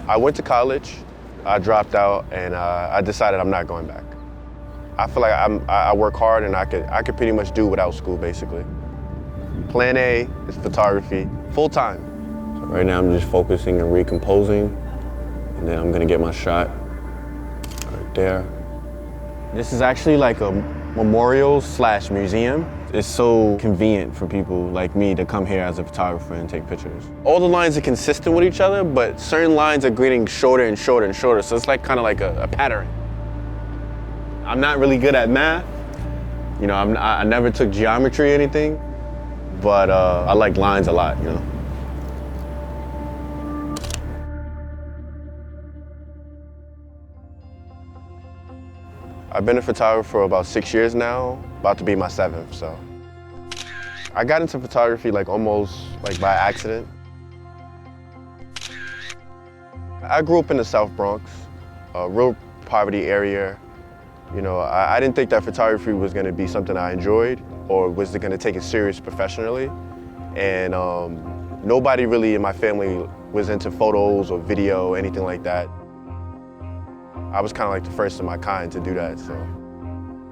I went to college, I dropped out, and I decided I'm not going back. I feel like I work hard and I could pretty much do without school, basically. Plan A is photography, full time. So right now I'm just focusing and recomposing, and then I'm gonna get my shot right there. This is actually like a memorial/museum. It's so convenient for people like me to come here as a photographer and take pictures. All the lines are consistent with each other, but certain lines are getting shorter and shorter and shorter, so it's like kind of like a pattern. I'm not really good at math. You know, I never took geometry or anything, but I like lines a lot, you know. I've been a photographer for about 6 years now, about to be my 7th, so. I got into photography like almost like by accident. I grew up in the South Bronx, a real poverty area. You know, I didn't think that photography was gonna be something I enjoyed or was gonna take it serious professionally. And nobody really in my family was into photos or video, anything like that. I was kind of like the first of my kind to do that, so.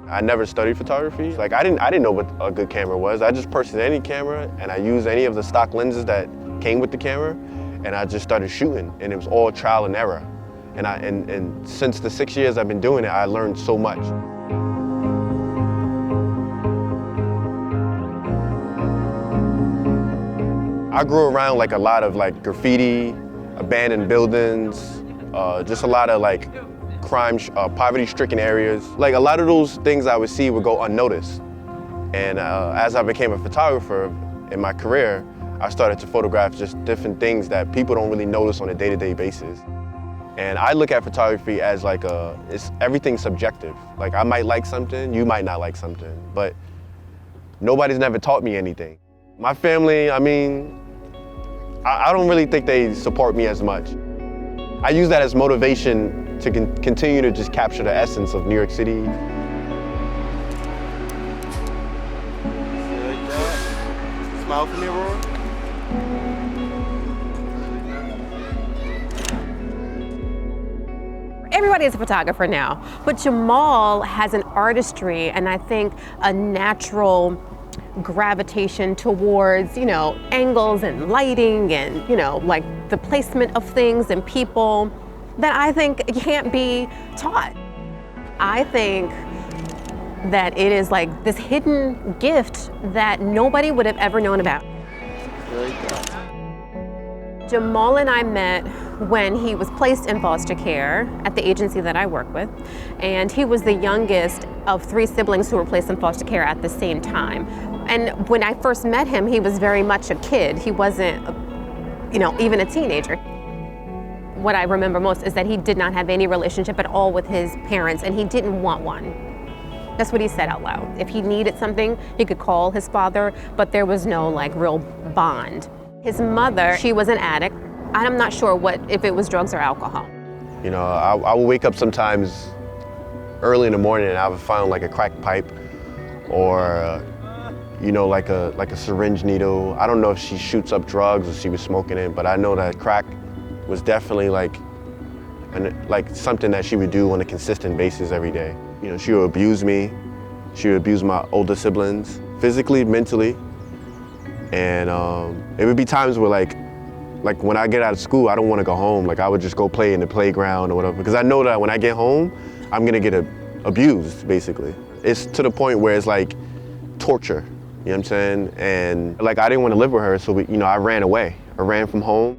I never studied photography. Like I didn't know what a good camera was. I just purchased any camera and I used any of the stock lenses that came with the camera, and I just started shooting, and it was all trial and error. And since the 6 years I've been doing it, I learned so much. I grew around like a lot of like graffiti, abandoned buildings, just a lot of like crime, poverty-stricken areas. Like a lot of those things I would see would go unnoticed. And as I became a photographer in my career, I started to photograph just different things that people don't really notice on a day-to-day basis. And I look at photography as like everything's subjective. Like I might like something, you might not like something, but nobody's never taught me anything. My family, I mean, I don't really think they support me as much. I use that as motivation to continue to just capture the essence of New York City. Like that. Smile for me, Aurora. Everybody is a photographer now, but Jamaal has an artistry and I think a natural gravitation towards, you know, angles and lighting and, you know, like the placement of things and people that I think can't be taught. I think that it is like this hidden gift that nobody would have ever known about. Jamaal and I met when he was placed in foster care at the agency that I work with, and he was the youngest of 3 siblings who were placed in foster care at the same time. And when I first met him, he was very much a kid. He wasn't, you know, even a teenager. What I remember most is that he did not have any relationship at all with his parents, and he didn't want one. That's what he said out loud. If he needed something, he could call his father, but there was no like real bond. His mother, she was an addict. I'm not sure if it was drugs or alcohol. You know, I would wake up sometimes early in the morning and I would find like a cracked pipe or, you know, like a syringe needle. I don't know if she shoots up drugs or she was smoking it, but I know that crack was definitely like something that she would do on a consistent basis every day. You know, she would abuse me. She would abuse my older siblings, physically, mentally. And it would be times where like when I get out of school, I don't want to go home. Like I would just go play in the playground or whatever, because I know that when I get home, I'm gonna get abused, basically. It's to the point where it's like torture, you know what I'm saying? And like I didn't want to live with her, so you know, I ran away. I ran from home.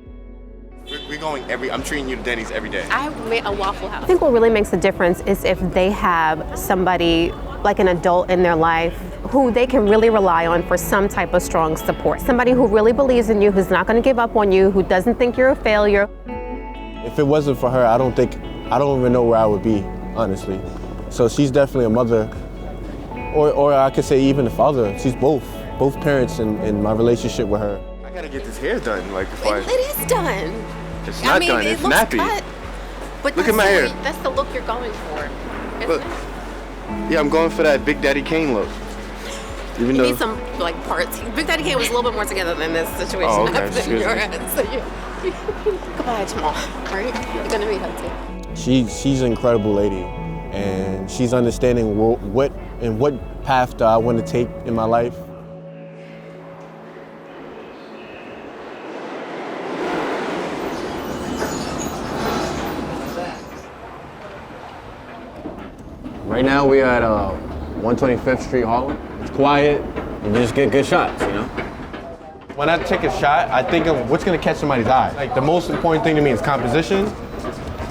We're going I'm treating you to Denny's every day. I made a Waffle House. I think what really makes a difference is if they have somebody like an adult in their life who they can really rely on for some type of strong support. Somebody who really believes in you, who's not going to give up on you, who doesn't think you're a failure. If it wasn't for her, I don't even know where I would be, honestly. So she's definitely a mother, or I could say even a father. She's both parents in my relationship with her. I gotta get this hair done, like before It is done. It's not done, it's nappy. Cut, but Look at my hair. That's the look you're going for. Look. Yeah, I'm going for that Big Daddy Kane look. You need some like parts. Big Daddy Kane was a little bit more together than this situation. Oh, okay. Than your end. So you goodbye, Jamaal. Right? You're gonna meet her too. She's an incredible lady, and she's understanding what path do I want to take in my life. Right now we are at 125th Street, Harlem. It's quiet, and you just get good shots, you know? When I take a shot, I think of what's gonna catch somebody's eye. Like, the most important thing to me is composition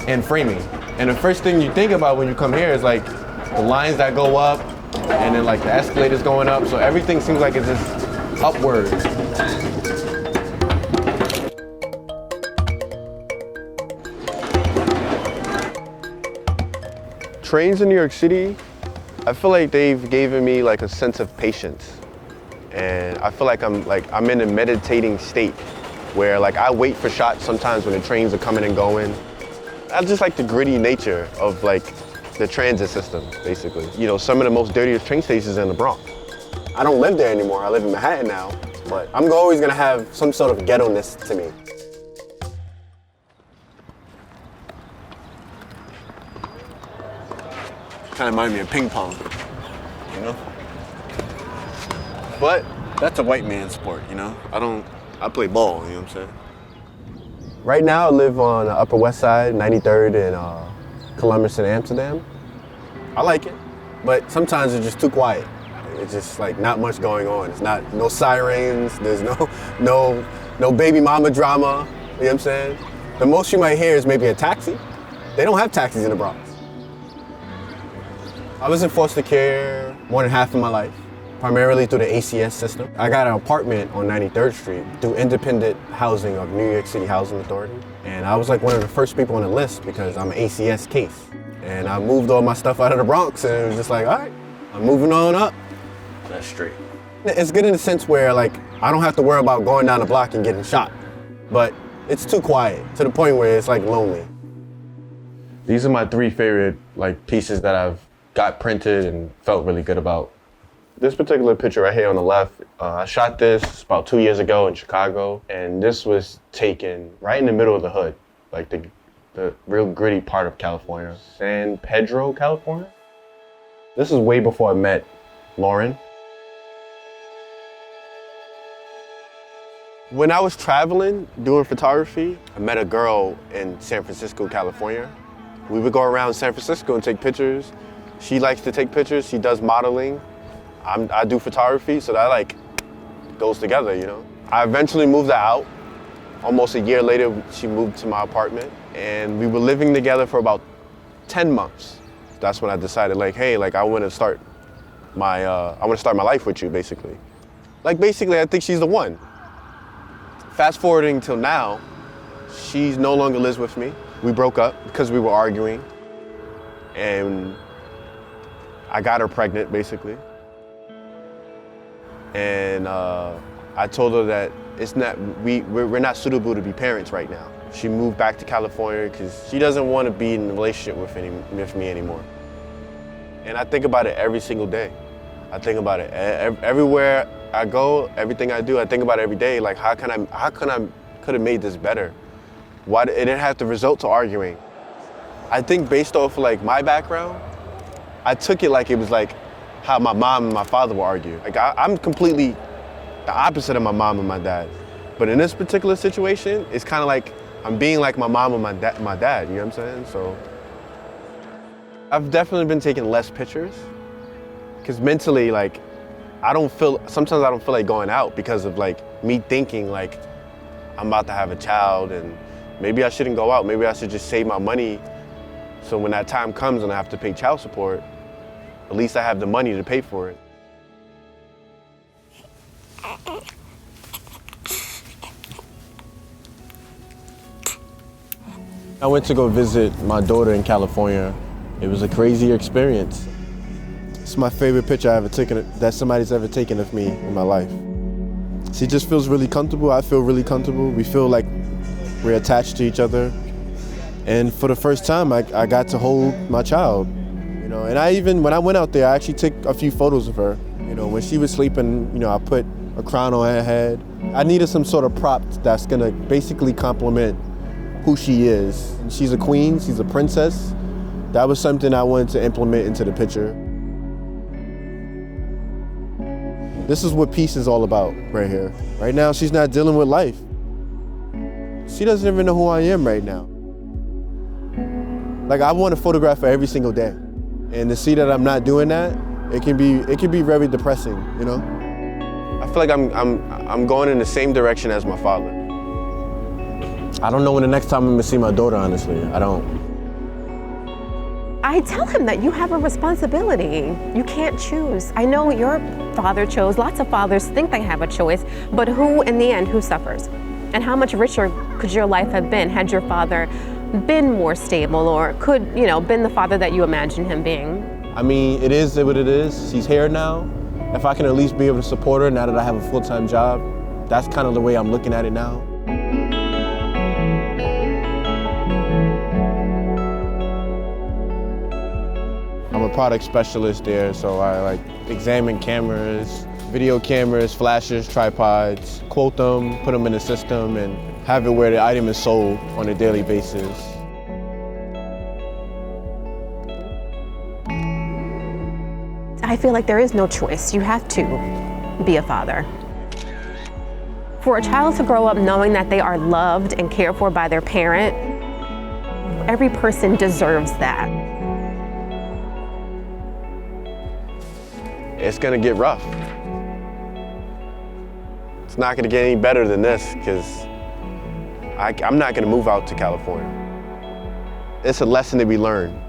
and framing. And the first thing you think about when you come here is like the lines that go up, and then like the escalators going up, so everything seems like it's just upward. Trains in New York City, I feel like they've given me like a sense of patience. And I feel like I'm in a meditating state where like I wait for shots sometimes when the trains are coming and going. I just like the gritty nature of like the transit system, basically. You know, some of the most dirtiest train stations in the Bronx. I don't live there anymore, I live in Manhattan now, but I'm always gonna have some sort of ghetto-ness to me. Kind of reminds me of ping pong, you know? But that's a white man's sport, you know? I play ball, you know what I'm saying? Right now I live on the Upper West Side, 93rd and Columbus and Amsterdam. I like it, but sometimes it's just too quiet. It's just like not much going on. It's no sirens, there's no baby mama drama, you know what I'm saying? The most you might hear is maybe a taxi. They don't have taxis in the Bronx. I was in foster care more than half of my life, primarily through the ACS system. I got an apartment on 93rd Street through independent housing of New York City Housing Authority. And I was like one of the first people on the list because I'm an ACS case. And I moved all my stuff out of the Bronx and it was just like, all right, I'm moving on up. That's straight. It's good in the sense where like, I don't have to worry about going down the block and getting shot. But it's too quiet to the point where it's like lonely. These are my 3 favorite like pieces that I've got printed and felt really good about. This particular picture right here on the left, I shot this about 2 years ago in Chicago, and this was taken right in the middle of the hood, like the real gritty part of California, San Pedro, California. This is way before I met Lauren. When I was traveling, doing photography, I met a girl in San Francisco, California. We would go around San Francisco and take pictures. She likes to take pictures, she does modeling. I do photography, so that like goes together, you know? I eventually moved her out. Almost a year later, she moved to my apartment, and we were living together for about 10 months. That's when I decided like, hey, like I want to start my life with you, basically. Like basically, I think she's the one. Fast forwarding till now, she no longer lives with me. We broke up because we were arguing, and I got her pregnant, basically. And I told her that we're not suitable to be parents right now. She moved back to California because she doesn't want to be in a relationship with me anymore. And I think about it every single day. I think about it everywhere I go, everything I do. I think about it every day. Like, how could have made this better? Why it didn't have to result to arguing? I think based off like my background, I took it like it was like how my mom and my father would argue. Like I'm completely the opposite of my mom and my dad. But in this particular situation, it's kind of like I'm being like my mom and my dad, you know what I'm saying? So I've definitely been taking less pictures because mentally, like, sometimes I don't feel like going out because of like me thinking like I'm about to have a child and maybe I shouldn't go out. Maybe I should just save my money so when that time comes and I have to pay child support, at least I have the money to pay for it. I went to go visit my daughter in California. It was a crazy experience. It's my favorite picture that somebody's ever taken of me in my life. She just feels really comfortable. I feel really comfortable. We feel like we're attached to each other. And for the first time, I got to hold my child. You know, and when I went out there, I actually took a few photos of her. You know, when she was sleeping, you know, I put a crown on her head. I needed some sort of prop that's gonna basically complement who she is. She's a queen, she's a princess. That was something I wanted to implement into the picture. This is what peace is all about right here. Right now, she's not dealing with life. She doesn't even know who I am right now. Like, I want to photograph her every single day. And to see that I'm not doing that, it can be very depressing, you know? I feel like I'm going in the same direction as my father. I don't know when the next time I'm gonna see my daughter, honestly. I don't. I tell him that you have a responsibility. You can't choose. I know your father chose. Lots of fathers think they have a choice, but who, in the end, who suffers? And how much richer could your life have been had your father been more stable, or could, you know, been the father that you imagine him being? I mean, it is what it is. She's here now. If I can at least be able to support her now that I have a full-time job, that's kind of the way I'm looking at it now. I'm a product specialist there, so I like examine cameras, video cameras, flashes, tripods, quote them, put them in the system, and have it where the item is sold on a daily basis. I feel like there is no choice. You have to be a father. For a child to grow up knowing that they are loved and cared for by their parent, every person deserves that. It's gonna get rough. It's not gonna get any better than this, because I'm not gonna move out to California. It's a lesson to be learned.